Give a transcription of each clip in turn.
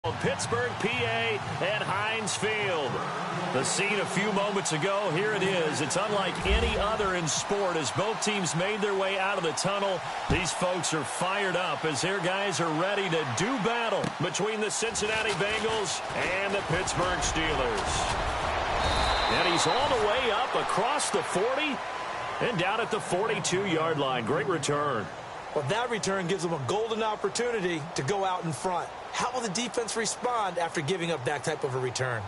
Pittsburgh, PA, and Heinz Field. The scene a few moments ago, here it is. It's unlike any other in sport as both teams made their way out of the tunnel. These folks are fired up as their guys are ready to do battle between the Cincinnati Bengals and the Pittsburgh Steelers. And he's all the way up across the 40 and down at the 42-yard line. Great return. Well, that return gives them a golden opportunity to go out in front. How will the defense respond after giving up that type of a return?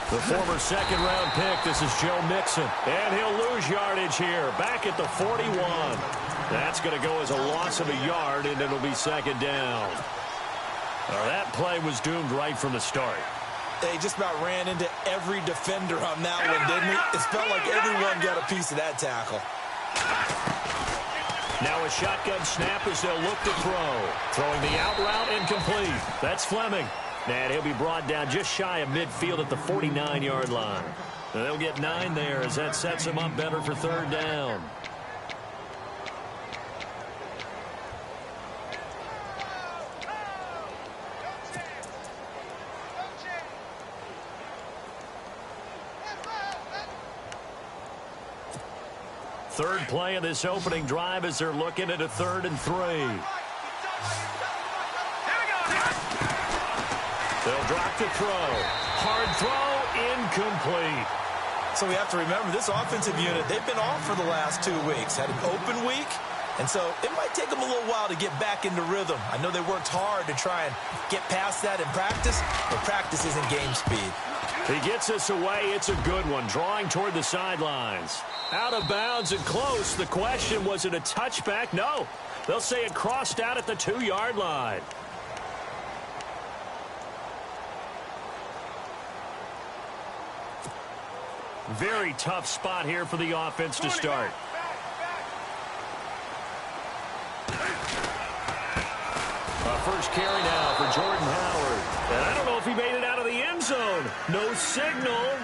The former second-round pick, this is Joe Mixon. And he'll lose yardage here, back at the 41. That's going to go as a loss of a yard, and it'll be second down. That play was doomed right from the start. They just about ran into every defender on that one, didn't he? It felt like everyone got a piece of that tackle. Now a shotgun snap as they'll look to throw. Throwing the out route incomplete. That's Fleming. And he'll be brought down just shy of midfield at the 49-yard line. And they'll get 9 there as that sets them up better for third down. Third play of this opening drive as they're looking at a 3rd and 3. They'll drop to throw. Hard throw, incomplete. So we have to remember, this offensive unit, they've been off for the last 2 weeks. Had an open week, and so it might take them a little while to get back into rhythm. I know they worked hard to try and get past that in practice, but practice isn't game speed. He gets this away. It's a good one, drawing toward the sidelines. Out of bounds and close. The question, was it a touchback? No. They'll say it crossed out at the 2-yard line. Very tough spot here for the offense to start. First carry now for Jordan Howard. And I don't know if he made it out of the end zone. No signal.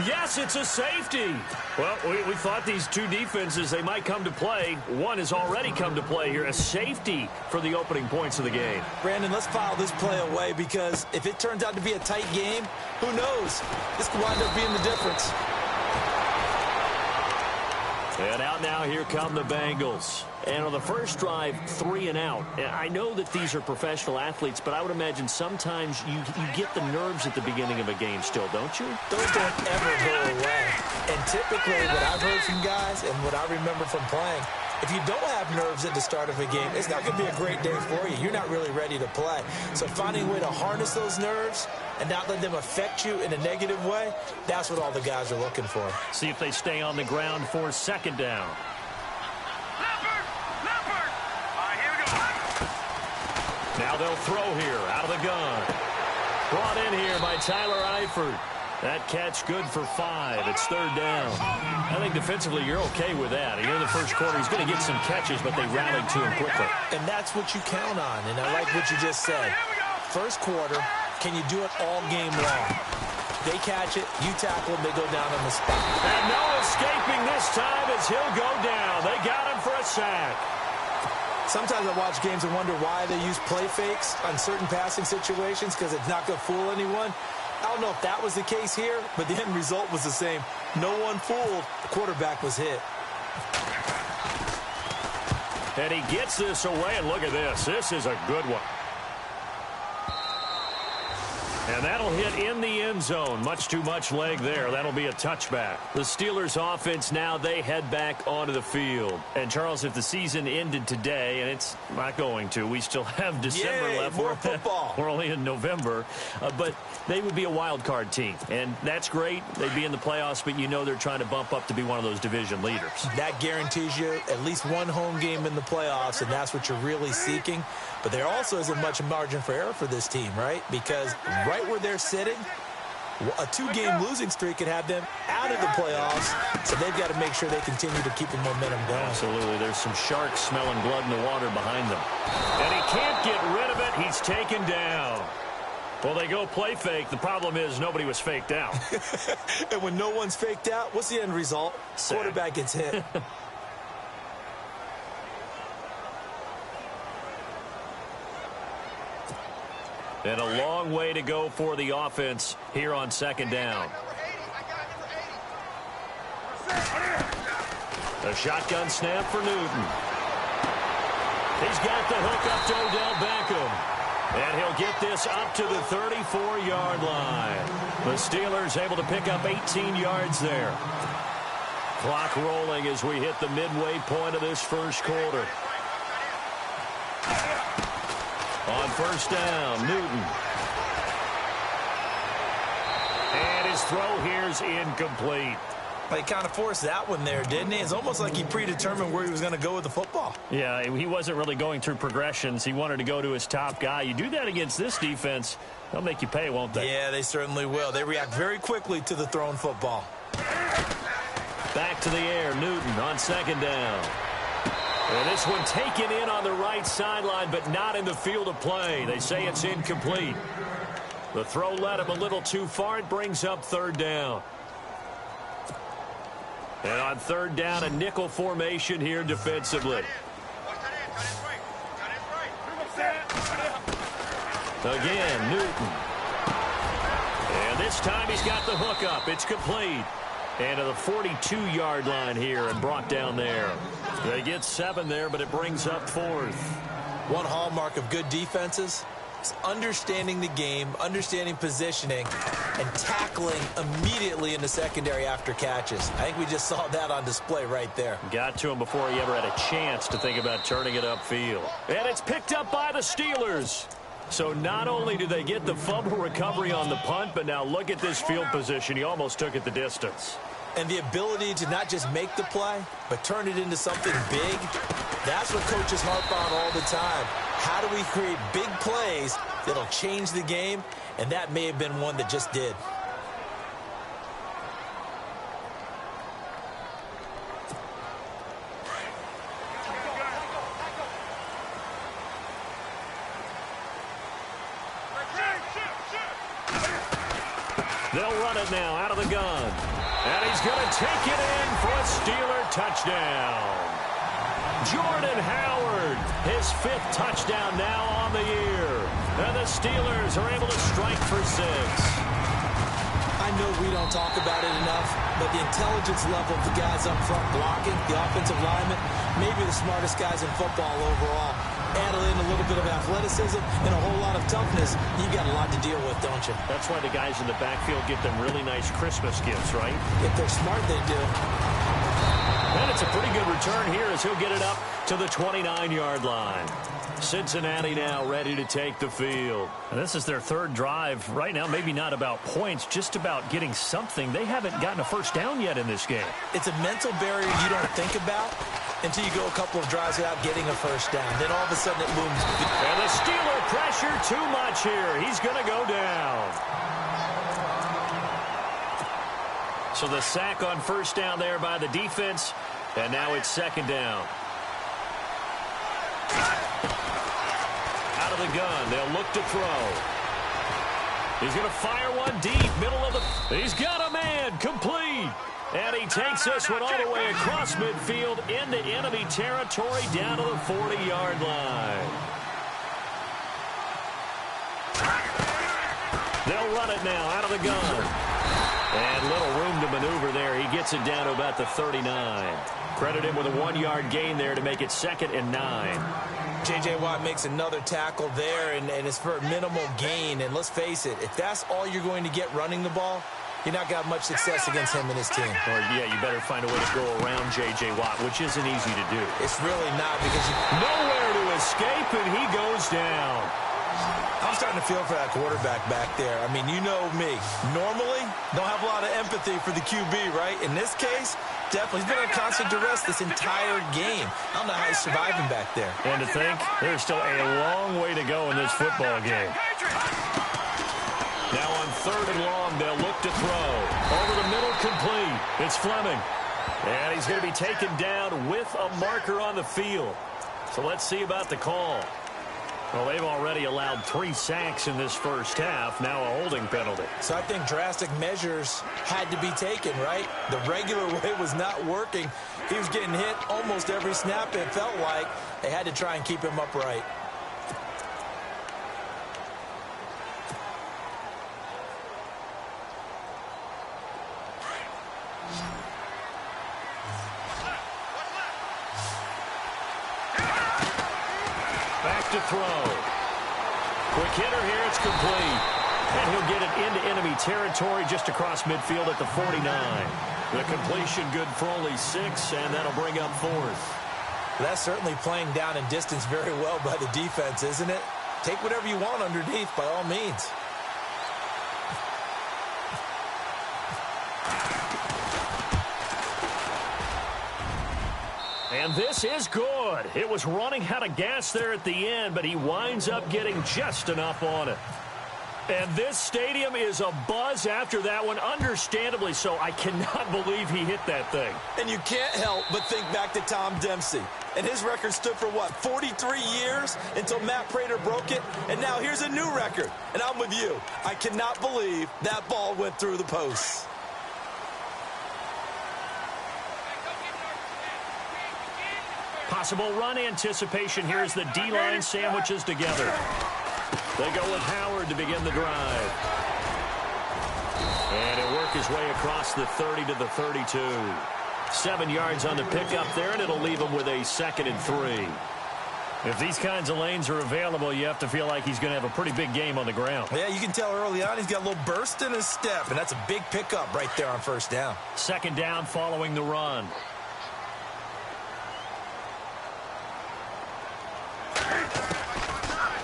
Yes, it's a safety. Well, we thought these two defenses, they might come to play. One has already come to play here. A safety for the opening points of the game. Brandon, let's file this play away because if it turns out to be a tight game, who knows? This could wind up being the difference. And out now, here come the Bengals. And on the first drive, 3 and out. And I know that these are professional athletes, but I would imagine sometimes you get the nerves at the beginning of a game still, don't you? Those don't ever go away. And typically what I've heard from guys and what I remember from playing, if you don't have nerves at the start of a game, it's not going to be a great day for you. You're not really ready to play. So finding a way to harness those nerves and not let them affect you in a negative way, that's what all the guys are looking for. See if they stay on the ground for second down. Now they'll throw here out of the gun. Brought in here by Tyler Eifert. That catch good for 5. It's third down. I think defensively you're okay with that. Here in the first quarter, he's going to get some catches, but they rallied to him quickly. And that's what you count on, and I like what you just said. First quarter, can you do it all game long? They catch it, you tackle them, they go down on the spot. And no escaping this time as he'll go down. They got him for a sack. Sometimes I watch games and wonder why they use play fakes on certain passing situations because it's not going to fool anyone. I don't know if that was the case here, but the end result was the same. No one fooled. The quarterback was hit. And he gets this away, and look at this. This is a good one. And that'll hit in the end zone. Much too much leg there. That'll be a touchback. The Steelers offense now, they head back onto the field. And, Charles, if the season ended today, and it's not going to, we still have December left. More football. We're only in November. But they would be a wild card team. And that's great. They'd be in the playoffs, but you know they're trying to bump up to be one of those division leaders. That guarantees you at least one home game in the playoffs, and that's what you're really seeking. But there also isn't much margin for error for this team, right? Because right where they're sitting, A two-game losing streak could have them out of the playoffs, so they've got to make sure they continue to keep the momentum going. Absolutely. There's some sharks smelling blood in the water behind them. And he can't get rid of it. He's taken down. Well, they go play fake. The problem is nobody was faked out. And when no one's faked out, what's the end result? Sad. Quarterback gets hit. And a long way to go for the offense here on second down. A shotgun snap for Newton. He's got the hook up to Odell Beckham. And he'll get this up to the 34-yard line. The Steelers able to pick up 18 yards there. Clock rolling as we hit the midway point of this first quarter. On first down, Newton. And his throw here's incomplete. He kind of forced that one there, didn't he? It's almost like he predetermined where he was going to go with the football. Yeah, he wasn't really going through progressions. He wanted to go to his top guy. You do that against this defense, they'll make you pay, won't they? Yeah, they certainly will. They react very quickly to the thrown football. Back to the air, Newton on second down. And this one taken in on the right sideline, but not in the field of play. They say it's incomplete. The throw led him a little too far. It brings up third down. And on third down, a nickel formation here defensively. Again, Newton. And this time he's got the hook up. It's complete. And to the 42-yard line here and brought down there. They get 7 there, but it brings up fourth. One hallmark of good defenses is understanding the game, understanding positioning, and tackling immediately in the secondary after catches. I think we just saw that on display right there. Got to him before he ever had a chance to think about turning it upfield. And it's picked up by the Steelers. So not only do they get the fumble recovery on the punt, but now look at this field position. He almost took it the distance. And the ability to not just make the play, but turn it into something big, that's what coaches harp on all the time. How do we create big plays that'll change the game? And that may have been one that just did. They'll run it now out of the gun. And he's going to take it in for a Steeler touchdown. Jordan Howard, his 5th touchdown now on the year. And the Steelers are able to strike for 6. I know we don't talk about it enough, but the intelligence level of the guys up front blocking, the offensive linemen, maybe the smartest guys in football overall. Add in a little bit of athleticism and a whole lot of toughness, you got a lot to deal with, don't you? That's why the guys in the backfield get them really nice Christmas gifts, right? If they're smart, they do. And it's a pretty good return here as he'll get it up to the 29-yard line. Cincinnati now ready to take the field. And this is their 3rd drive. Right now, maybe not about points, just about getting something. They haven't gotten a first down yet in this game. It's a mental barrier you don't think about until you go a couple of drives without getting a first down. Then all of a sudden it looms. And the Steeler pressure too much here. He's going to go down. So the sack on first down there by the defense. And now it's second down. Out of the gun. They'll look to throw. He's going to fire one deep. Middle of the... He's got a man. Complete. And he takes this one all the way across midfield into enemy territory down to the 40-yard line. They'll run it now out of the gun. And little room to maneuver there. He gets it down to about the 39. Credit him with a 1-yard gain there to make it 2nd and 9. J.J. Watt makes another tackle there, and it's for a minimal gain. And let's face it, if that's all you're going to get running the ball, you're not got much success against him and his team. Or, yeah, you better find a way to go around J.J. Watt, which isn't easy to do. It's really not because nowhere to escape, and he goes down. I'm starting to feel for that quarterback back there. I mean, you know me. Normally, don't have a lot of empathy for the QB, right? In this case, definitely. He's been under constant duress this entire game. I don't know how he's surviving back there. And to think, there's still a long way to go in this football game. Now on 3rd and long, they'll look throw. Over the middle, complete. It's Fleming. And he's going to be taken down with a marker on the field. So let's see about the call. Well, they've already allowed 3 sacks in this first half. Now a holding penalty. So I think drastic measures had to be taken, right? The regular way was not working. He was getting hit almost every snap, it felt like. They had to try and keep him upright. Back to throw. Quick hitter here. It's complete. And he'll get it into enemy territory just across midfield at the 49. The completion good for only 6, and that'll bring up 4th. That's certainly playing down and distance very well by the defense, isn't it? Take whatever you want underneath by all means. And this is good. It was running out of gas there at the end, but he winds up getting just enough on it. And this stadium is abuzz after that one, understandably so. I cannot believe he hit that thing. And you can't help but think back to Tom Dempsey. And his record stood for, what, 43 years until Matt Prater broke it? And now here's a new record. And I'm with you. I cannot believe that ball went through the posts. Possible run anticipation here as the D-line sandwiches together. They go with Howard to begin the drive. And he'll work his way across the 30 to the 32. 7 yards on the pickup there, and it'll leave him with a 2nd and 3. If these kinds of lanes are available, you have to feel like he's going to have a pretty big game on the ground. Yeah, you can tell early on he's got a little burst in his step, and that's a big pickup right there on first down. 2nd down following the run.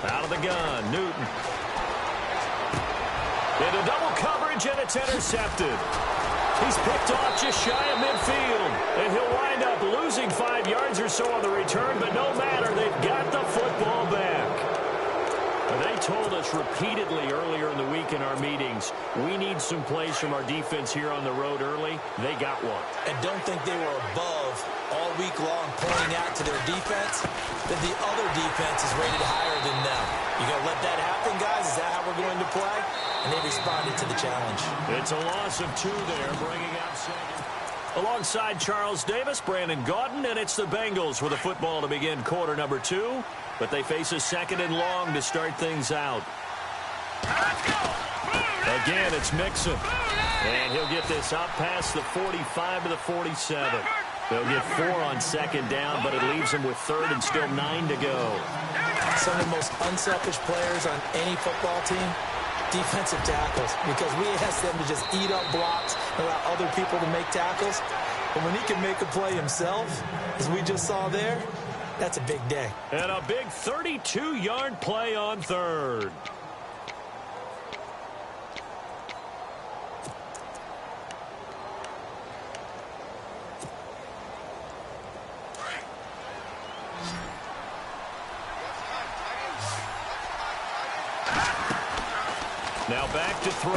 Out of the gun, Newton. Into double coverage, and it's intercepted. He's picked off just shy of midfield, and he'll wind up losing 5 yards or so on the return, but no matter, they've got the football back. They told us repeatedly earlier in the week in our meetings, we need some plays from our defense here on the road early. They got one. And don't think they were above all week long pointing out to their defense that the other defense is rated higher than them. You going to let that happen, guys? Is that how we're going to play? And they responded to the challenge. It's a loss of 2 there, bringing out 2nd. Alongside Charles Davis, Brandon Gaudin, and it's the Bengals with a football to begin quarter number 2. But they face a 2nd and long to start things out. Again, it's Mixon. And he'll get this out past the 45 to the 47. They'll get 4 on 2nd down, but it leaves them with 3rd and still 9 to go. Some of the most unselfish players on any football team, defensive tackles, because we ask them to just eat up blocks and allow other people to make tackles. But when he can make a play himself, as we just saw there, that's a big day. And a big 32-yard play on 3rd. Now back to throw.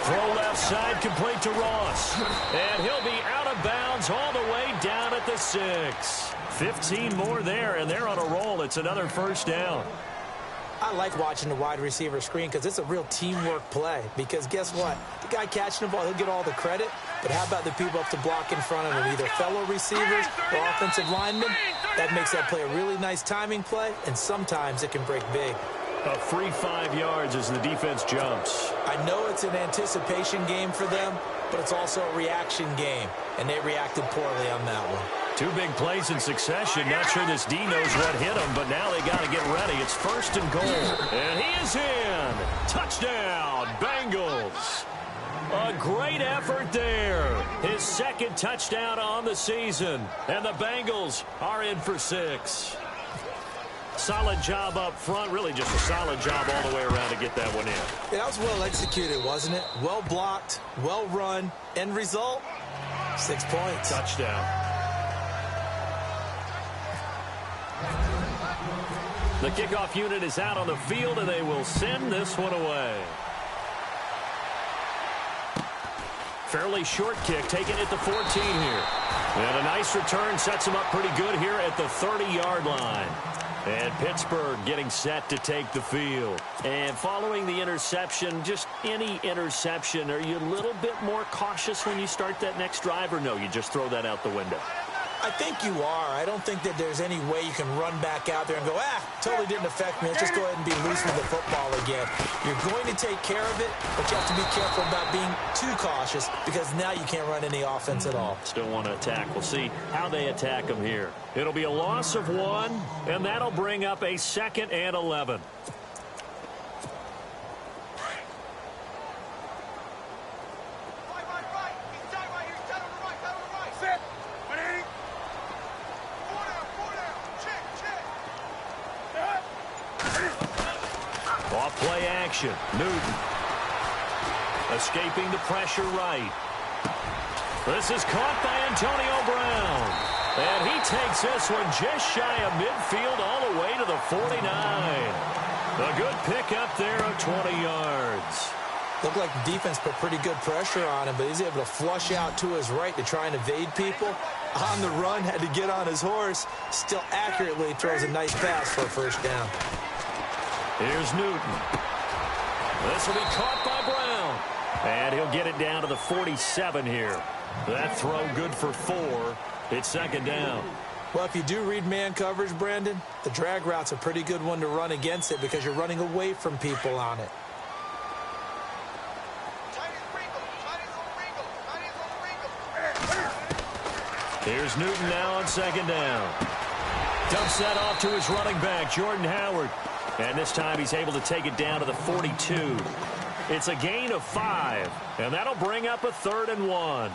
Throw left side, complete to Ross. And he'll be out of bounds all the way down at the 6. 15 more there, and they're on a roll. It's another 1st down. I like watching the wide receiver screen because it's a real teamwork play. Because guess what? The guy catching the ball, he'll get all the credit. But how about the people up to block in front of him, either fellow receivers or offensive linemen? That makes that play a really nice timing play, and sometimes it can break big. A free 5 yards as the defense jumps. I know it's an anticipation game for them, but it's also a reaction game, and they reacted poorly on that one. 2 big plays in succession. Not sure this D knows what hit him, but now they got to get ready. It's 1st and goal. And he is in. Touchdown, Bengals. A great effort there. His 2nd touchdown on the season. And the Bengals are in for 6. Solid job up front. Really just a solid job all the way around to get that one in. Yeah, that was well executed, wasn't it? Well blocked, well run. End result, 6 points. Touchdown. The kickoff unit is out on the field, and they will send this one away. Fairly short kick, taken at the 14 here. And a nice return sets him up pretty good here at the 30-yard line. And Pittsburgh getting set to take the field. And following the interception, just any interception, are you a little bit more cautious when you start that next drive, or no, you just throw that out the window? I think you are. I don't think that there's any way you can run back out there and go, totally didn't affect me. Let's just go ahead and be loose with the football again. You're going to take care of it, but you have to be careful about being too cautious because now you can't run any offense at all. Still want to attack. We'll see how they attack them here. It'll be a loss of 1, and that'll bring up a 2nd and 11. Off-play action. Newton. Escaping the pressure right. This is caught by Antonio Brown. And he takes this one just shy of midfield all the way to the 49. A good pickup there of 20 yards. Looked like the defense put pretty good pressure on him, but he's able to flush out to his right to try and evade people. On the run, had to get on his horse. Still accurately throws a nice pass for a first down. Here's Newton. This will be caught by Brown. And he'll get it down to the 47 here. That throw good for 4. It's 2nd down. Well, if you do read man coverage, Brandon, the drag route's a pretty good one to run against it because you're running away from people on it. Here's Newton now on 2nd down. Dumps that off to his running back, Jordan Howard. And this time he's able to take it down to the 42. It's a gain of 5, and that'll bring up a 3rd and 1.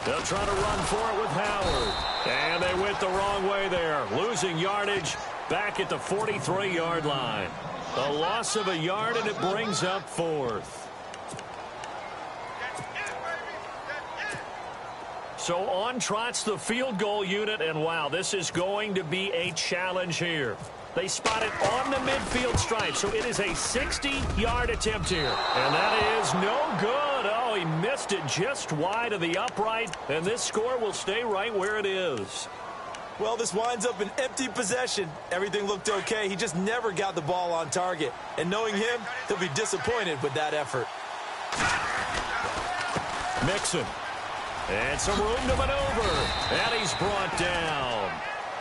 They'll try to run for it with Howard. And they went the wrong way there, losing yardage back at the 43-yard line. A loss of a yard, and it brings up 4th. So on trots the field goal unit, and wow, this is going to be a challenge here. They spot it on the midfield stripe, so it is a 60-yard attempt here. And that is no good. Oh, he missed it just wide of the upright, and this score will stay right where it is. Well, this winds up an empty possession. Everything looked okay. He just never got the ball on target. And knowing him, he'll be disappointed with that effort. Mixon. And some room to maneuver. And he's brought down.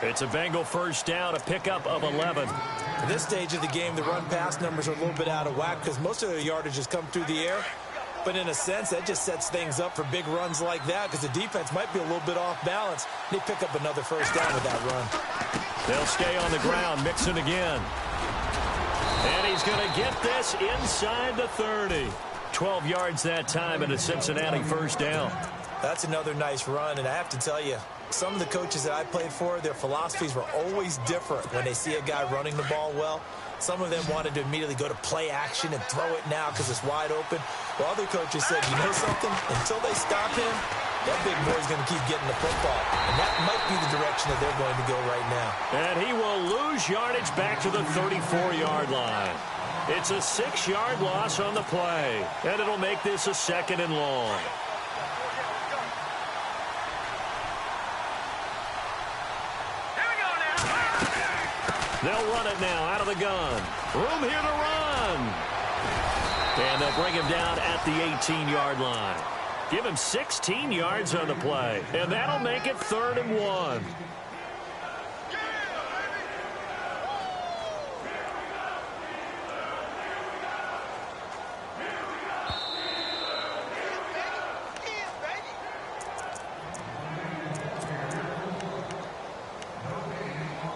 It's a Bengal first down, a pickup of 11. At this stage of the game, the run-pass numbers are a little bit out of whack because most of their yardage has come through the air. But in a sense, that just sets things up for big runs like that because the defense might be a little bit off balance. They pick up another first down with that run. They'll stay on the ground. Mixon again. And he's going to get this inside the 30. 12 yards that time and a Cincinnati first down. That's another nice run, and I have to tell you, some of the coaches that I played for, their philosophies were always different when they see a guy running the ball well. Some of them wanted to immediately go to play action and throw it now because it's wide open. While other coaches said, you know something? Until they stop him, that big boy's going to keep getting the football. And that might be the direction that they're going to go right now. And he will lose yardage back to the 34-yard line. It's a 6-yard loss on the play, and it'll make this a 2nd and long. They'll run it now out of the gun. Room here to run. And they'll bring him down at the 18-yard line. Give him 16 yards on the play. And that'll make it 3rd and 1.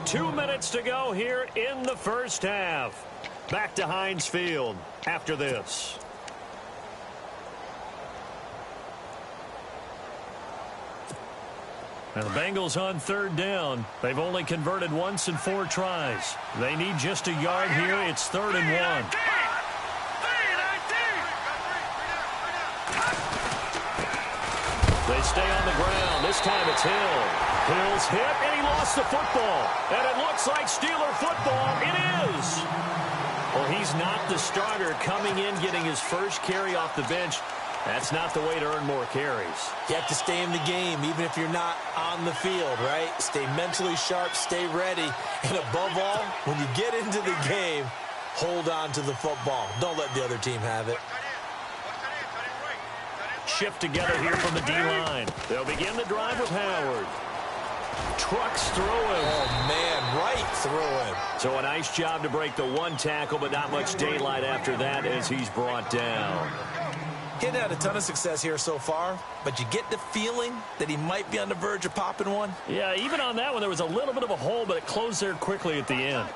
Two minutes to go here in the first half. Back to Heinz Field after this. And the Bengals on 3rd down. They've only converted once in 4 tries. They need just a yard here. It's 3rd and 1. They stay on the ground. This time it's Hill. Hill's hit, and he lost the football. And it looks like Steeler football. It is. Well, he's not the starter coming in, getting his first carry off the bench. That's not the way to earn more carries. You have to stay in the game, even if you're not on the field, right? Stay mentally sharp, stay ready. And above all, when you get into the game, hold on to the football. Don't let the other team have it. Shift together here from the D-line. They'll begin the drive with Howard. Trucks through him. Oh, man, right through him. So a nice job to break the one tackle, but not much daylight after that as he's brought down. He hadn't had a ton of success here so far, but you get the feeling that he might be on the verge of popping one. Yeah, even on that one, there was a little bit of a hole, but it closed there quickly at the end.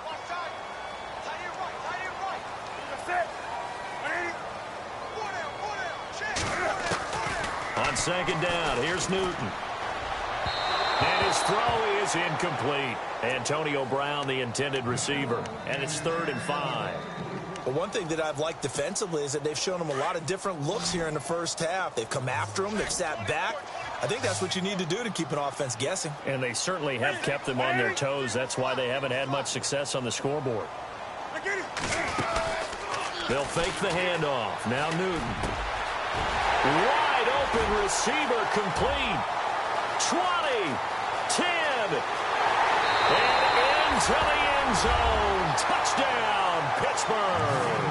On second down, here's Newton. And his throw is incomplete. Antonio Brown, the intended receiver. And it's 3rd and 5. Well, one thing that I've liked defensively is that they've shown him a lot of different looks here in the first half. They've come after him. They've sat back. I think that's what you need to do to keep an offense guessing. And they certainly have kept them on their toes. That's why they haven't had much success on the scoreboard. They'll fake the handoff. Now Newton. Wide open receiver complete. 20, 10, and into the end zone. Touchdown, Pittsburgh.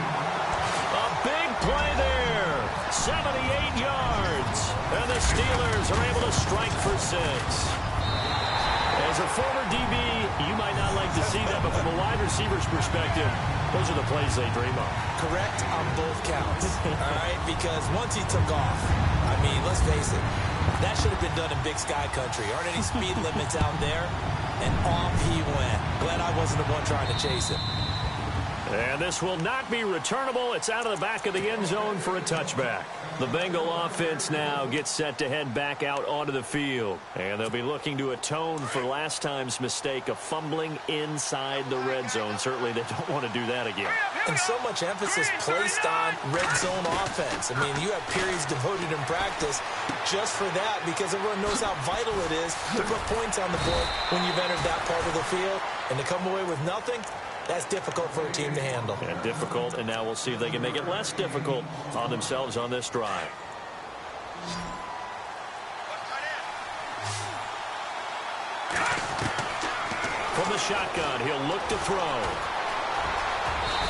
A big play there. 78 yards. And the Steelers are able to strike for 6. As a former DB, you might not like to see that, but from a wide receiver's perspective, those are the plays they dream of. Correct on both counts, all right? Because once he took off, I mean, let's face it, that should have been done in Big Sky Country. Aren't any speed limits out there? And off he went. Glad I wasn't the one trying to chase him. And this will not be returnable. It's out of the back of the end zone for a touchback. The Bengal offense now gets set to head back out onto the field. And they'll be looking to atone for last time's mistake of fumbling inside the red zone. Certainly they don't want to do that again. And so much emphasis placed on red zone offense. I mean, you have periods devoted in practice just for that because everyone knows how vital it is to put points on the board when you've entered that part of the field. And to come away with nothing, that's difficult for a team to handle. And difficult, and now we'll see if they can make it less difficult on themselves on this drive. From the shotgun, he'll look to throw.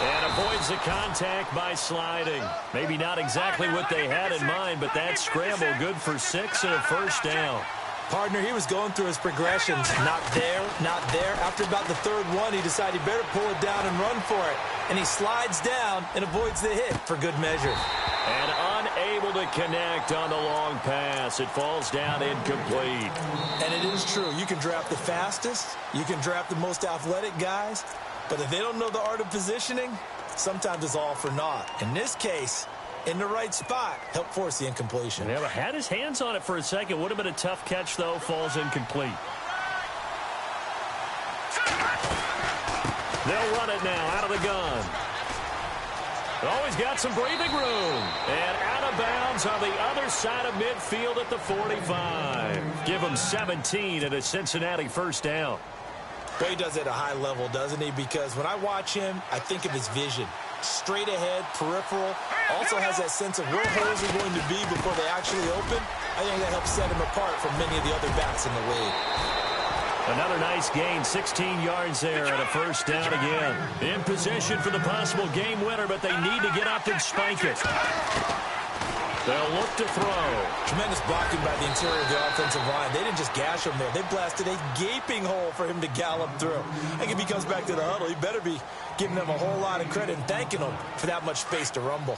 And avoids the contact by sliding. Maybe not exactly what they had in mind, but that scramble good for 6 and a first down. Partner, he was going through his progressions. Not there, not there. After about the 3rd one, he decided he better pull it down and run for it. And he slides down and avoids the hit for good measure. And unable to connect on the long pass. It falls down incomplete. And it is true. You can draft the fastest. You can draft the most athletic guys. But if they don't know the art of positioning, sometimes it's all for naught. In this case, in the right spot, help force the incompletion. Yeah, but had his hands on it for a second. Would have been a tough catch, though. Falls incomplete. They'll run it now out of the gun. Always got some breathing room. And out of bounds on the other side of midfield at the 45. Give him 17 and a Cincinnati first down. Well, he does it at a high level, doesn't he? Because when I watch him, I think of his vision. Straight ahead, peripheral. Also has that sense of where holes are going to be before they actually open. I think that helps set him apart from many of the other backs in the league. Another nice gain, 16 yards there and a first down again. In position for the possible game winner, but they need to get up and spike it. They'll look to throw. Tremendous blocking by the interior of the offensive line. They didn't just gash him there. They blasted a gaping hole for him to gallop through. I think if he comes back to the huddle, he better be giving them a whole lot of credit and thanking them for that much space to rumble.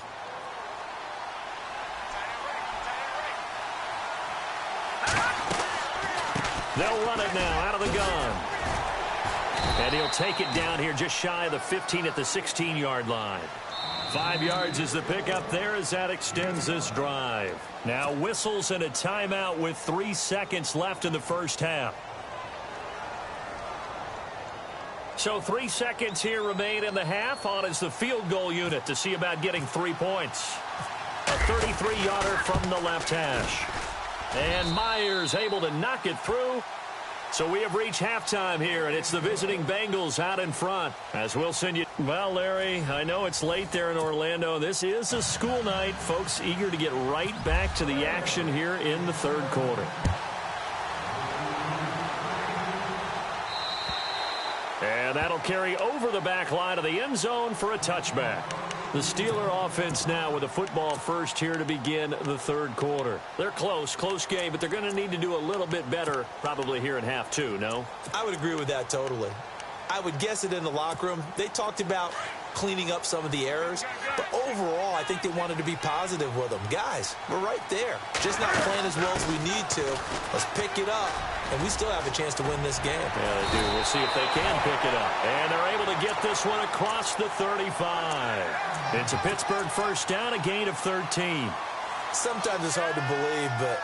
They'll run it now out of the gun. And he'll take it down here just shy of the 15 at the 16-yard line. 5 yards is the pickup there as that extends this drive. Now whistles and a timeout with 3 seconds left in the first half. So 3 seconds here remain in the half. On is the field goal unit to see about getting 3 points. A 33-yarder from the left hash. And Myers able to knock it through. So we have reached halftime here, and it's the visiting Bengals out in front. As we'll send you... Well, Larry, I know it's late there in Orlando. This is a school night. Folks eager to get right back to the action here in the third quarter. And that'll carry over the back line of the end zone for a touchback. The Steeler offense now with a football first here to begin the third quarter. They're close game, but they're going to need to do a little bit better probably here in half two, no? I would agree with that totally. I would guess it in the locker room. They talked about cleaning up some of the errors, but overall, I think they wanted to be positive with them. Guys, we're right there. Just not playing as well as we need to. Let's pick it up, and we still have a chance to win this game. Yeah, they do. We'll see if they can pick it up. And they're able to get this one across the 35. It's a Pittsburgh first down, a gain of 13. Sometimes it's hard to believe, but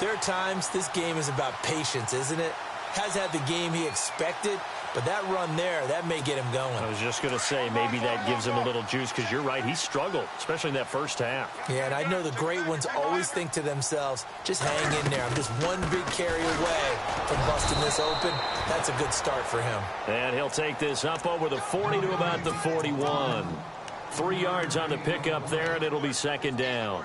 there are times this game is about patience, isn't it? Has had the game he expected, but that run there, that may get him going. I was just going to say, maybe that gives him a little juice, because you're right, he struggled, especially in that first half. Yeah, and I know the great ones always think to themselves, just hang in there. I'm just one big carry away from busting this open. That's a good start for him. And he'll take this up over the 40 to about the 41. 3 yards on the pickup there, and it'll be second down.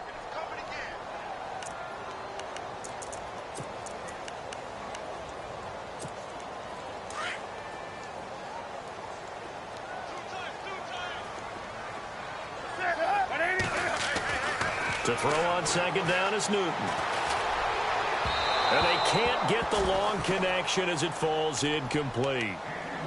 To throw on second down is Newton. And they can't get the long connection as it falls incomplete.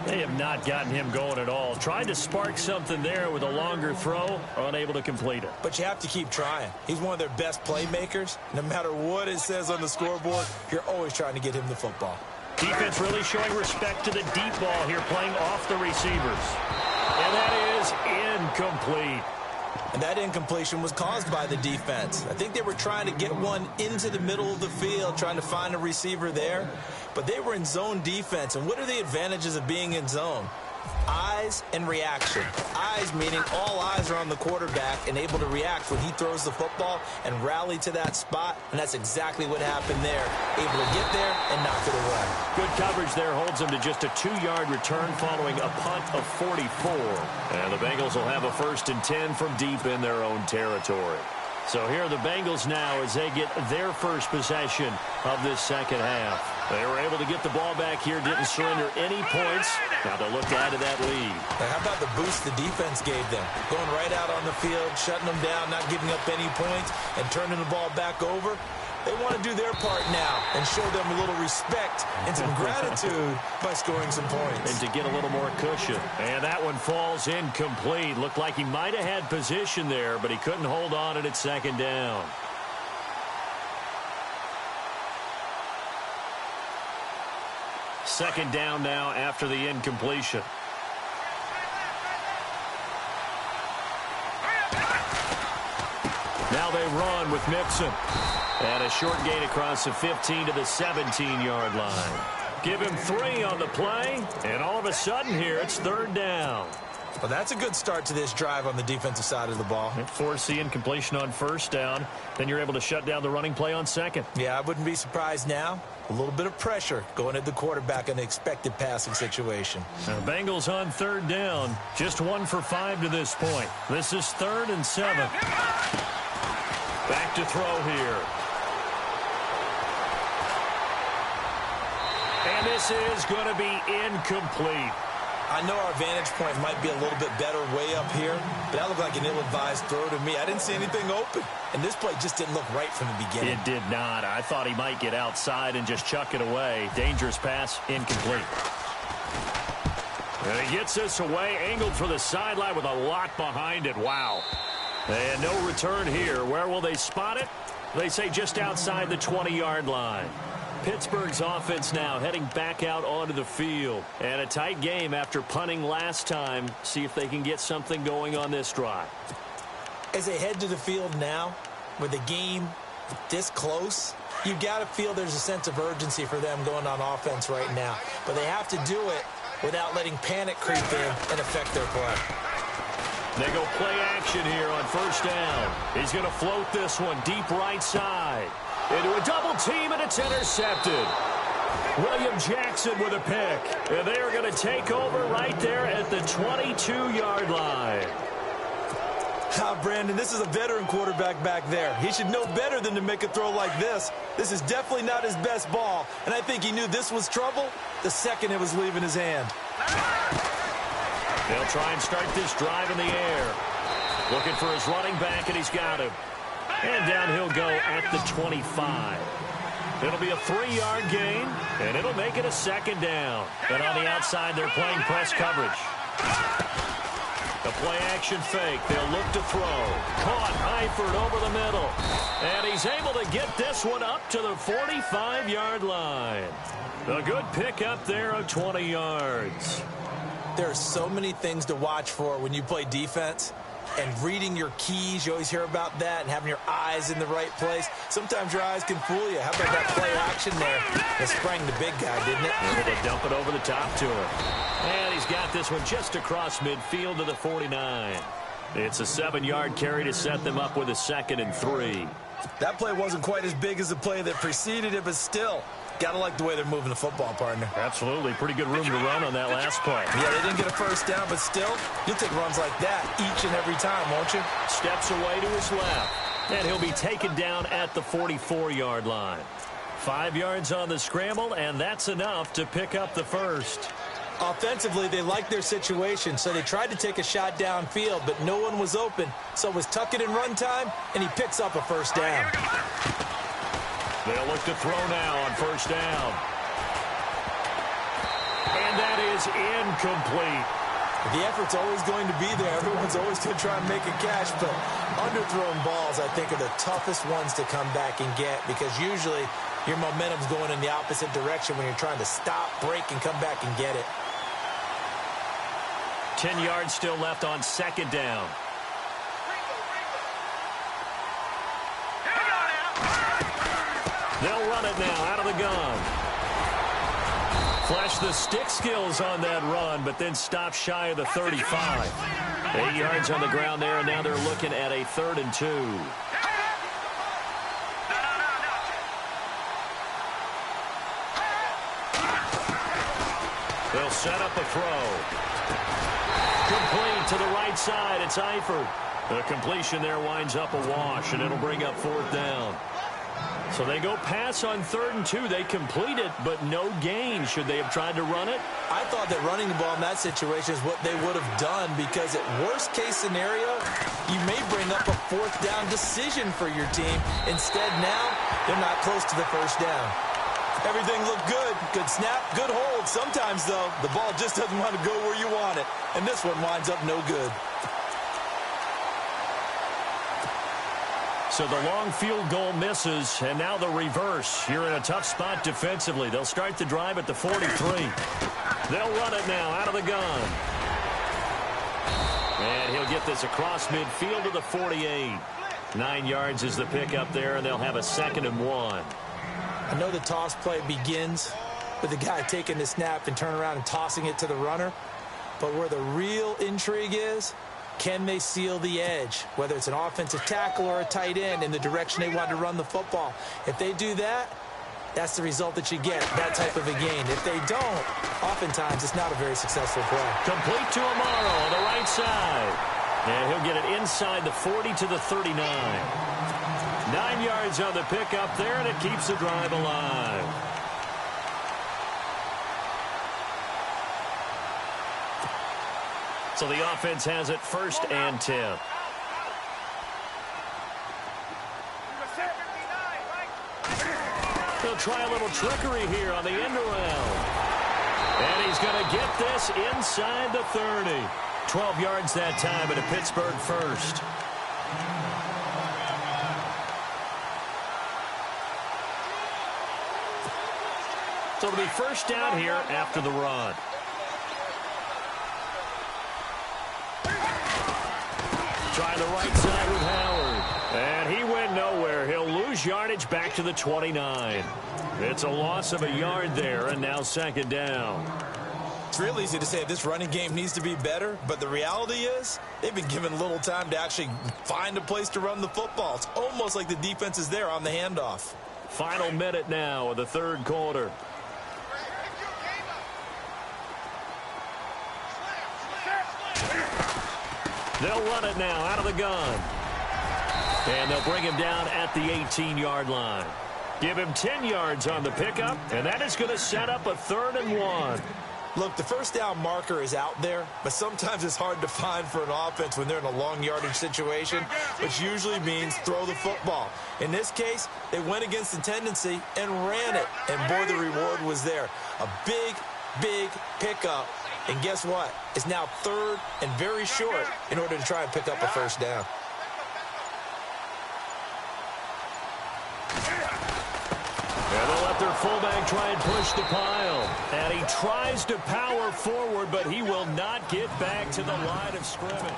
They have not gotten him going at all. Tried to spark something there with a longer throw, unable to complete it. But you have to keep trying. He's one of their best playmakers. No matter what it says on the scoreboard, you're always trying to get him the football. Defense really showing respect to the deep ball here, playing off the receivers. And that is incomplete. And that incompletion was caused by the defense. I think they were trying to get one into the middle of the field, trying to find a receiver there. But they were in zone defense. And what are the advantages of being in zone? Eyes and reaction. Eyes meaning all eyes are on the quarterback and able to react when he throws the football and rally to that spot. And that's exactly what happened there. Able to get there and knock it away. Good coverage there holds him to just a 2-yard return following a punt of 44. And the Bengals will have a 1st and 10 from deep in their own territory. So here are the Bengals now as they get their first possession of this second half. They were able to get the ball back here, didn't surrender any points. Now they'll look to add to that lead. Now how about the boost the defense gave them? Going right out on the field, shutting them down, not giving up any points, and turning the ball back over. They want to do their part now and show them a little respect and some gratitude by scoring some points. And to get a little more cushion. And that one falls incomplete. Looked like he might have had position there, but he couldn't hold on at second down. Second down now after the incompletion. Now they run with Mixon. And a short gain across the 15 to the 17-yard line. Give him 3 on the play, and all of a sudden here it's third down. Well, that's a good start to this drive on the defensive side of the ball. Force the incompletion on first down. Then you're able to shut down the running play on second. Yeah, I wouldn't be surprised now. A little bit of pressure going at the quarterback in the expected passing situation. Now, the Bengals on third down. Just 1 for 5 to this point. This is 3rd and 7. Back to throw here. And this is going to be incomplete. I know our vantage point might be a little bit better way up here, but that looked like an ill-advised throw to me. I didn't see anything open, and this play just didn't look right from the beginning. It did not. I thought he might get outside and just chuck it away. Dangerous pass, incomplete. And he gets this away, angled for the sideline with a lot behind it. Wow. And no return here. Where will they spot it? They say just outside the 20-yard line. Pittsburgh's offense now heading back out onto the field. And a tight game after punting last time. See if they can get something going on this drive. As they head to the field now, with the game this close, you've got to feel there's a sense of urgency for them going on offense right now. But they have to do it without letting panic creep in and affect their play. They go play action here on first down. He's going to float this one deep right side. Into a double team, and it's intercepted. William Jackson Jackson with a pick. And they are going to take over right there at the 22-yard line. Brandon, this is a veteran quarterback back there. He should know better than to make a throw like this. This is definitely not his best ball, and I think he knew this was trouble the second it was leaving his hand. They'll try and start this drive in the air. Looking for his running back, and he's got him. And down he'll go at the 25. It'll be a 3-yard gain, and it'll make it a second down. And on the outside, they're playing press coverage. The play-action fake. They'll look to throw. Caught Eifert over the middle. And he's able to get this one up to the 45-yard line. A good pick up there of 20 yards. There are so many things to watch for when you play defense. And reading your keys, you always hear about that, and having your eyes in the right place. Sometimes your eyes can fool you. How about that play action there? That sprang the big guy, didn't it? Able to dump it over the top to him. And he's got this one just across midfield to the 49. It's a 7-yard carry to set them up with a 2nd and 3. That play wasn't quite as big as the play that preceded it, but still, gotta like the way they're moving the football, partner. Absolutely. Pretty good room to run on that last play. Yeah, they didn't get a first down, but still, you'll take runs like that each and every time, won't you? Steps away to his left. And he'll be taken down at the 44-yard line. 5 yards on the scramble, and that's enough to pick up the first. Offensively, they liked their situation, so they tried to take a shot downfield, but no one was open. So it was tuck it in run time, and he picks up a first down. They'll look to throw now on first down. And that is incomplete. The effort's always going to be there. Everyone's always going to try and make a catch, but underthrown balls, I think, are the toughest ones to come back and get because usually your momentum's going in the opposite direction when you're trying to stop, break, and come back and get it. 10 yards still left on second down. They'll run it now out of the gun. Flash the stick skills on that run, but then stop shy of the 35. 8 yards on the ground there, and now they're looking at a 3rd and 2. They'll set up a throw. Complete to the right side. It's Eifert. The completion there winds up a wash, and it'll bring up 4th down. So they go pass on 3rd and 2. They complete it, but no gain. Should they have tried to run it? I thought that running the ball in that situation is what they would have done because at worst case scenario, you may bring up a 4th down decision for your team. Instead now, they're not close to the first down. Everything looked good. Good snap, good hold. Sometimes, though, the ball just doesn't want to go where you want it. And this one winds up no good. So the long field goal misses, and now the reverse. You're in a tough spot defensively. They'll start the drive at the 43. They'll run it now out of the gun. And he'll get this across midfield to the 48. 9 yards is the pickup there, and they'll have a 2nd and 1. I know the toss play begins with the guy taking the snap and turning around and tossing it to the runner. But where the real intrigue is, can they seal the edge, whether it's an offensive tackle or a tight end in the direction they want to run the football? If they do that, that's the result that you get, that type of a gain. If they don't, oftentimes it's not a very successful play. Complete to Amaro on the right side. And he'll get it inside the 40 to the 39. 9 yards on the pickup there, and it keeps the drive alive. So the offense has it 1st and 10. They'll try a little trickery here on the end around. And he's going to get this inside the 30. 12 yards that time at a Pittsburgh 1st. So it'll be 1st down here after the run. Try the right side with Howard. And he went nowhere. He'll lose yardage back to the 29. It's a loss of a yard there, and now 2nd down. It's real easy to say this running game needs to be better, but the reality is they've been given little time to actually find a place to run the football. It's almost like the defense is there on the handoff. Final minute now of the 3rd quarter. They'll run it now out of the gun. And they'll bring him down at the 18-yard line. Give him 10 yards on the pickup, and that is going to set up a 3rd and 1. Look, the first down marker is out there, but sometimes it's hard to find for an offense when they're in a long yardage situation, which usually means throw the football. In this case, they went against the tendency and ran it, and boy, the reward was there. A big, big pickup, and guess what? It's now 3rd and very short in order to try and pick up a first down. And they'll let their fullback try and push the pile. And he tries to power forward, but he will not get back to the line of scrimmage.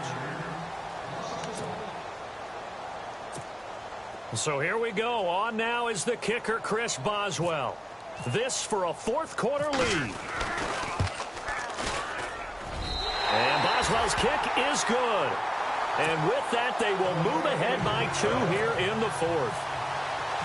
So here we go. On now is the kicker, Chris Boswell. This for a 4th quarter lead. And Boswell's kick is good. And with that, they will move ahead by 2 here in the 4th.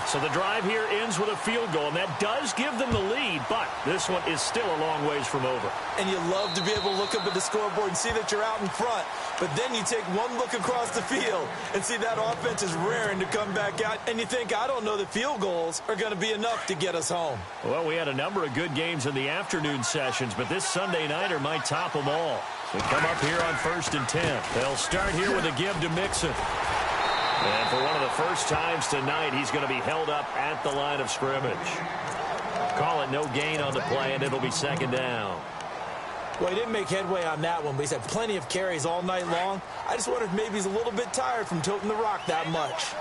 So the drive here ends with a field goal, and that does give them the lead, but this one is still a long ways from over. And you love to be able to look up at the scoreboard and see that you're out in front, but then you take one look across the field and see that offense is raring to come back out, and you think, I don't know that field goals are going to be enough to get us home. Well, we had a number of good games in the afternoon sessions, but this Sunday nighter might top them all. We come up here on 1st and 10. They'll start here with a give to Mixon. And for one of the first times tonight, he's going to be held up at the line of scrimmage. Call it no gain on the play, and it'll be 2nd down. Well, he didn't make headway on that one, but he's had plenty of carries all night long. I just wonder if maybe he's a little bit tired from tilting the rock that much.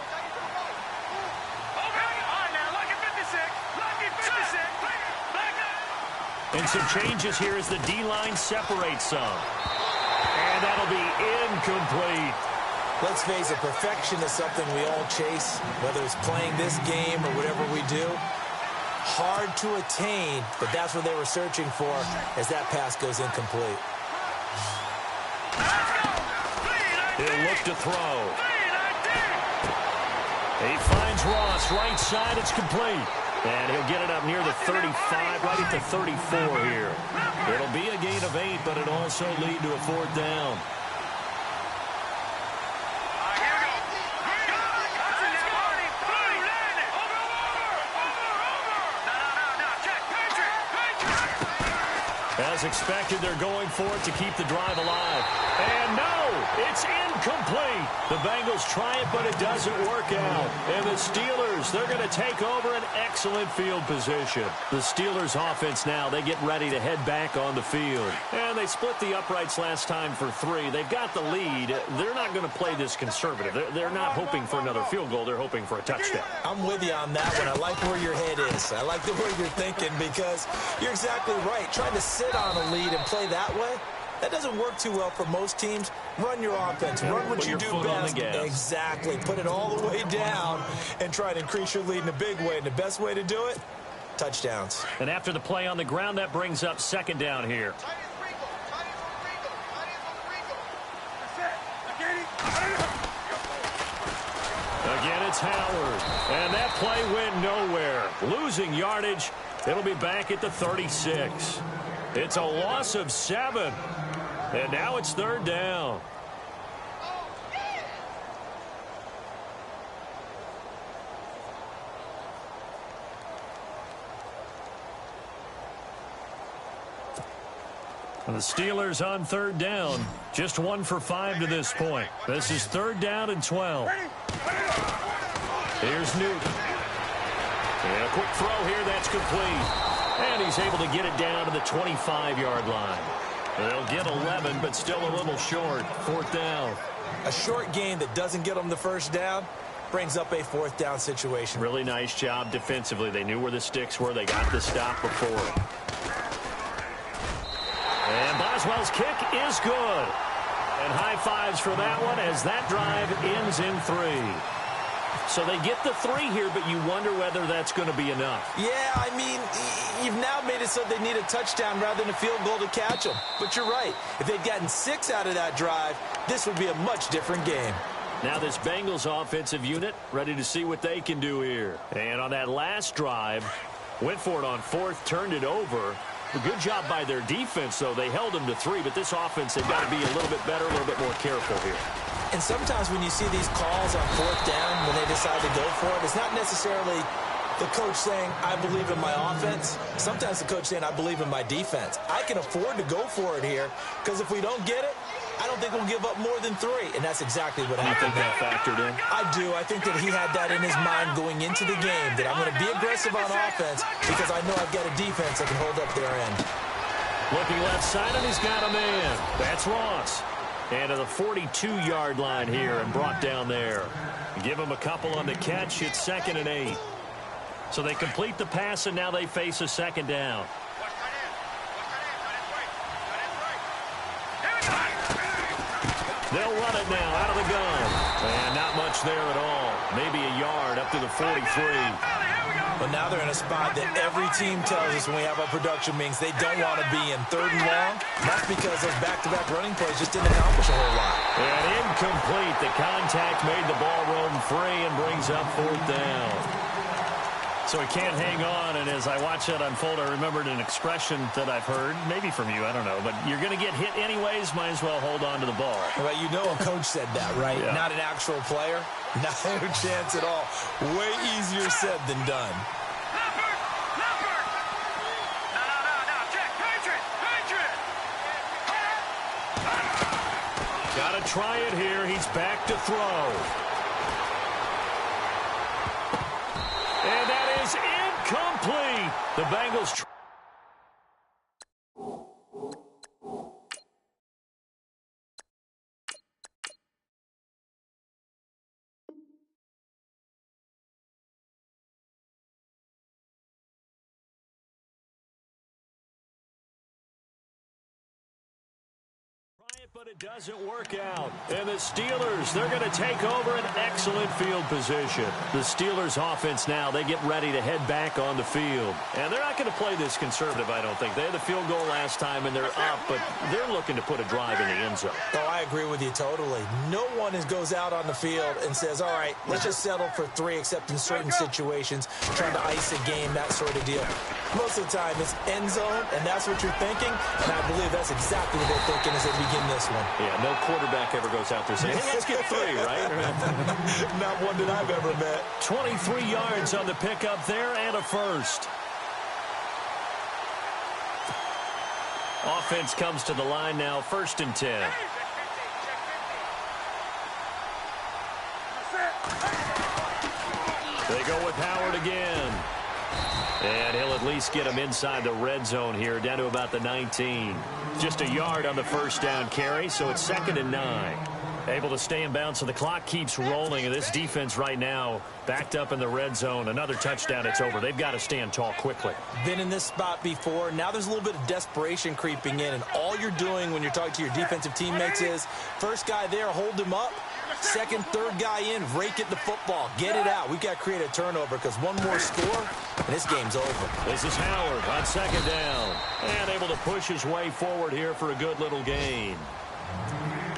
And some changes here as the D-line separates some. And that'll be incomplete. Let's face it, perfection is something we all chase, whether it's playing this game or whatever we do. Hard to attain, but that's what they were searching for as that pass goes incomplete. He'll look to throw. He finds Ross right side. It's complete. And he'll get it up near the 35, right at the 34 here. It'll be a gain of 8, but it'll also lead to a 4th down. As expected, they're going for it to keep the drive alive. And no, it's incomplete. The Bengals try it, but it doesn't work out. And the Steelers, they're going to take over an excellent field position. The Steelers offense now, they get ready to head back on the field. And they split the uprights last time for 3. They've got the lead. They're not going to play this conservative. They're not hoping for another field goal. They're hoping for a touchdown. I'm with you on that one. I like where your head is. I like the way you're thinking because you're exactly right. Trying to sit on a lead and play that way, that doesn't work too well for most teams. Run your offense. Run what you do best. Exactly. Put it all the way down and try to increase your lead in a big way. And the best way to do it, touchdowns. And after the play on the ground, that brings up 2nd down here. Again, it's Howard. And that play went nowhere. Losing yardage. It'll be back at the 36. It's a loss of 7. And now it's 3rd down. And the Steelers on 3rd down. Just 1 for 5 to this point. This is 3rd down and 12. Here's Newton. And a quick throw here. That's complete. And he's able to get it down to the 25-yard line. They'll get 11, but still a little short. 4th down. A short game that doesn't get them the first down brings up a 4th down situation. Really nice job defensively. They knew where the sticks were. They got the stop before. And Boswell's kick is good. And high fives for that one as that drive ends in 3. So they get the 3 here, but you wonder whether that's going to be enough. Yeah, I mean, you've now made it so they need a touchdown rather than a field goal to catch them. But you're right. If they'd gotten 6 out of that drive, this would be a much different game. Now this Bengals offensive unit ready to see what they can do here. And on that last drive, went for it on 4th, turned it over. Good job by their defense, though. They held them to 3, but this offense, they've got to be a little bit better, a little bit more careful here. And sometimes when you see these calls on 4th down, when they decide to go for it, it's not necessarily the coach saying, I believe in my offense. Sometimes the coach saying, I believe in my defense. I can afford to go for it here because if we don't get it, I don't think we'll give up more than 3, and that's exactly what happened. You think that factored in? I do. I think that he had that in his mind going into the game, that I'm going to be aggressive on offense because I know I've got a defense that can hold up their end. Looking left side, and he's got a man. That's Ross. And to the 42-yard line here and brought down there. Give him a couple on the catch. It's 2nd and 8. So they complete the pass, and now they face a 2nd down. They'll run it now out of the gun. And not much there at all. Maybe a yard up to the 43. But now they're in a spot that every team tells us when we have our production meetings they don't want to be in. 3rd and long. That's because those back-to-back running plays just didn't accomplish a whole lot. And incomplete. The contact made the ball roam free and brings up 4th down. So he can't hang on, and as I watch that unfold, I remembered an expression that I've heard, maybe from you, I don't know, but you're going to get hit anyways, might as well hold on to the ball. Well, you know a coach said that, right? Yeah. Not an actual player. No chance at all. Way easier said than done. Got to try it here. He's back to throw. And that is incomplete. The Bengals. But it doesn't work out. And the Steelers, they're going to take over an excellent field position. The Steelers offense now, they get ready to head back on the field. And they're not going to play this conservative, I don't think. They had the field goal last time, and they're up, but they're looking to put a drive in the end zone. Oh, I agree with you totally. No one goes out on the field and says, all right, let's just settle for 3, except in certain situations, trying to ice a game, that sort of deal. Most of the time, it's end zone, and that's what you're thinking. And I believe that's exactly what they're thinking as they begin this one. Yeah, no quarterback ever goes out there saying, hey, let's get 3, right? Not one that I've ever met. 23 yards on the pickup there and a first. Offense comes to the line now, 1st and 10. They go with Howard again. And he'll at least get him inside the red zone here, down to about the 19. Just a yard on the 1st down carry, so it's 2nd and 9. Able to stay in bounds, so the clock keeps rolling. And this defense right now, backed up in the red zone. Another touchdown, it's over. They've got to stand tall quickly. Been in this spot before. Now there's a little bit of desperation creeping in. And all you're doing when you're talking to your defensive teammates is, first guy there, hold him up. 2nd, 3rd guy in, rake it the football. Get it out. We've got to create a turnover because one more score, and this game's over. This is Howard on 2nd down. And able to push his way forward here for a good little gain.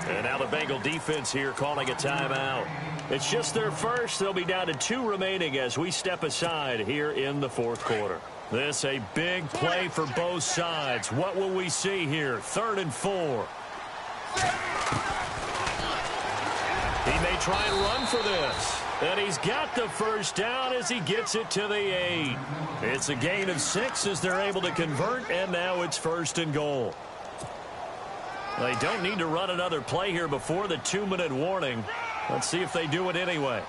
And now the Bengal defense here calling a timeout. It's just their first. They'll be down to 2 remaining as we step aside here in the 4th quarter. This a big play for both sides. What will we see here? 3rd and 4. He may try and run for this. And he's got the 1st down as he gets it to the 8. It's a gain of 6 as they're able to convert, and now it's 1st and goal. They don't need to run another play here before the 2-minute warning. Let's see if they do it anyway.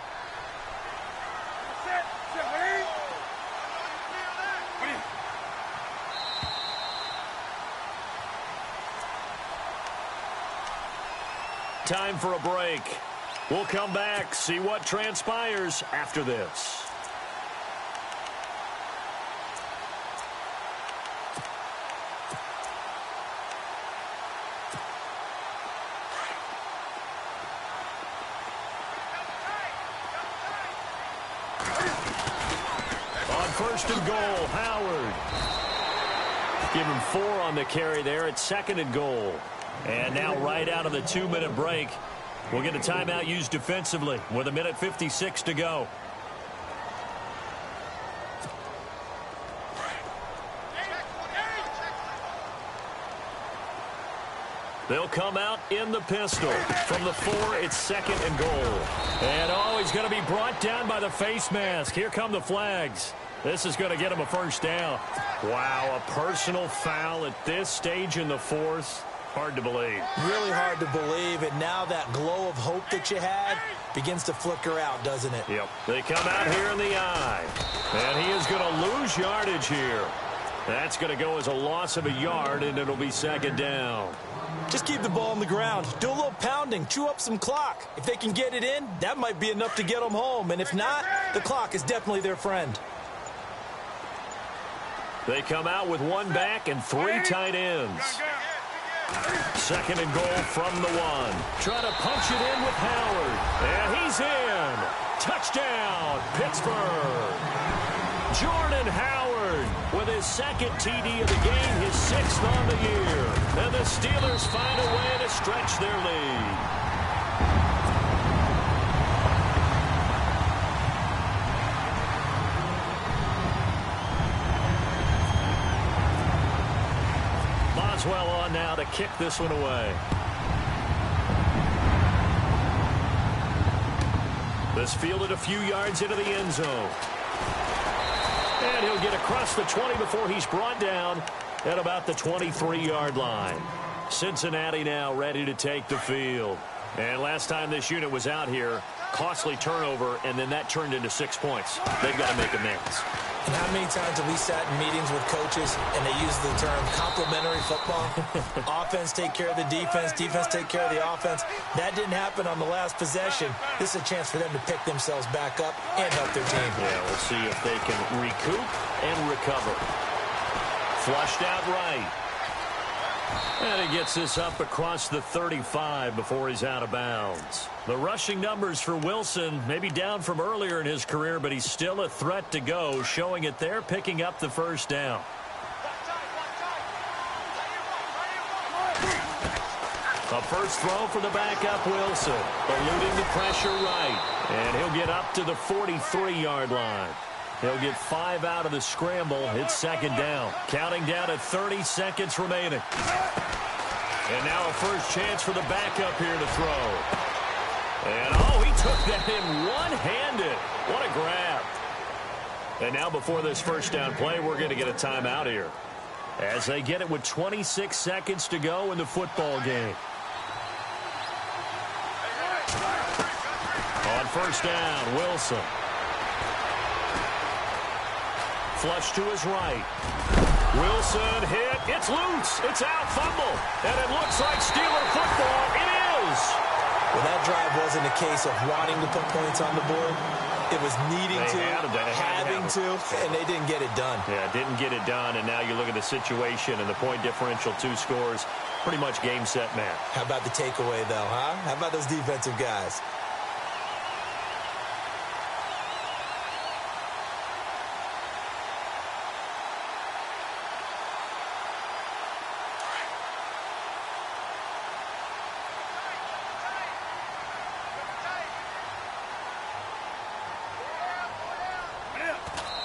Time for a break. We'll come back, see what transpires after this. On 1st and goal, Howard. Give him 4 on the carry there. It's 2nd and goal. And now right out of the 2-minute break, we'll get a timeout used defensively with 1:56 to go. They'll come out in the pistol. From the 4, it's 2nd and goal. And, he's going to be brought down by the face mask. Here come the flags. This is going to get him a first down. Wow, a personal foul at this stage in the 4th. Hard to believe. Really hard to believe, and now that glow of hope that you had begins to flicker out, doesn't it? Yep. They come out here in the eye, and he is going to lose yardage here. That's going to go as a loss of a yard, and it'll be 2nd down. Just keep the ball on the ground. Do a little pounding. Chew up some clock. If they can get it in, that might be enough to get them home. And if not, the clock is definitely their friend. They come out with 1 back and 3 tight ends. 2nd and goal from the 1. Trying to punch it in with Howard. And he's in. Touchdown, Pittsburgh. Jordan Howard with his 2nd TD of the game, his 6th on the year. And the Steelers find a way to stretch their lead. Boswell on now to kick this one away. This fielded a few yards into the end zone. And he'll get across the 20 before he's brought down at about the 23-yard line. Cincinnati now ready to take the field. And last time this unit was out here, costly turnover, and then that turned into 6 points. They've got to make amends. And how many times have we sat in meetings with coaches and they use the term complementary football? Offense take care of the defense, defense take care of the offense. That didn't happen on the last possession. This is a chance for them to pick themselves back up and help their team. Yeah, we'll see if they can recoup and recover. Flushed out right. And he gets this up across the 35 before he's out of bounds. The rushing numbers for Wilson may be down from earlier in his career, but he's still a threat to go, showing it there, picking up the first down. A first throw for the backup Wilson, eluding the pressure right, and he'll get up to the 43-yard line. He'll get 5 out of the scramble. It's 2nd down. Counting down at 30 seconds remaining. And now a first chance for the backup here to throw. And, he took that in one-handed. What a grab. And now before this first down play, we're going to get a timeout here, as they get it with 26 seconds to go in the football game. On first down, Wilson. Flush to his right. Wilson hit. It's loose. It's out. Fumble. And it looks like Steeler football. It is. Well, that drive wasn't a case of wanting to put points on the board. It was needing having to, and they didn't get it done. Yeah, didn't get it done, and now you look at the situation and the point differential, 2 scores, pretty much game, set, match. How about the takeaway, though, huh? How about those defensive guys?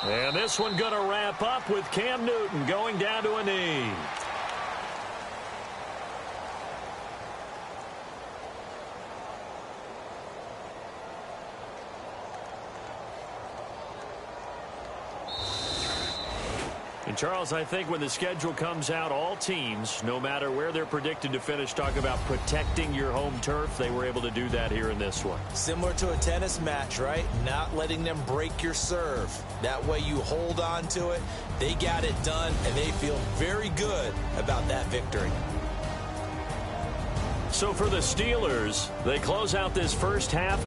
And this one going to wrap up with Cam Newton going down to a knee. And, Charles, I think when the schedule comes out, all teams, no matter where they're predicted to finish, talk about protecting your home turf. They were able to do that here in this one. Similar to a tennis match, right? Not letting them break your serve. That way you hold on to it. They got it done, and they feel very good about that victory. So for the Steelers, they close out this first half.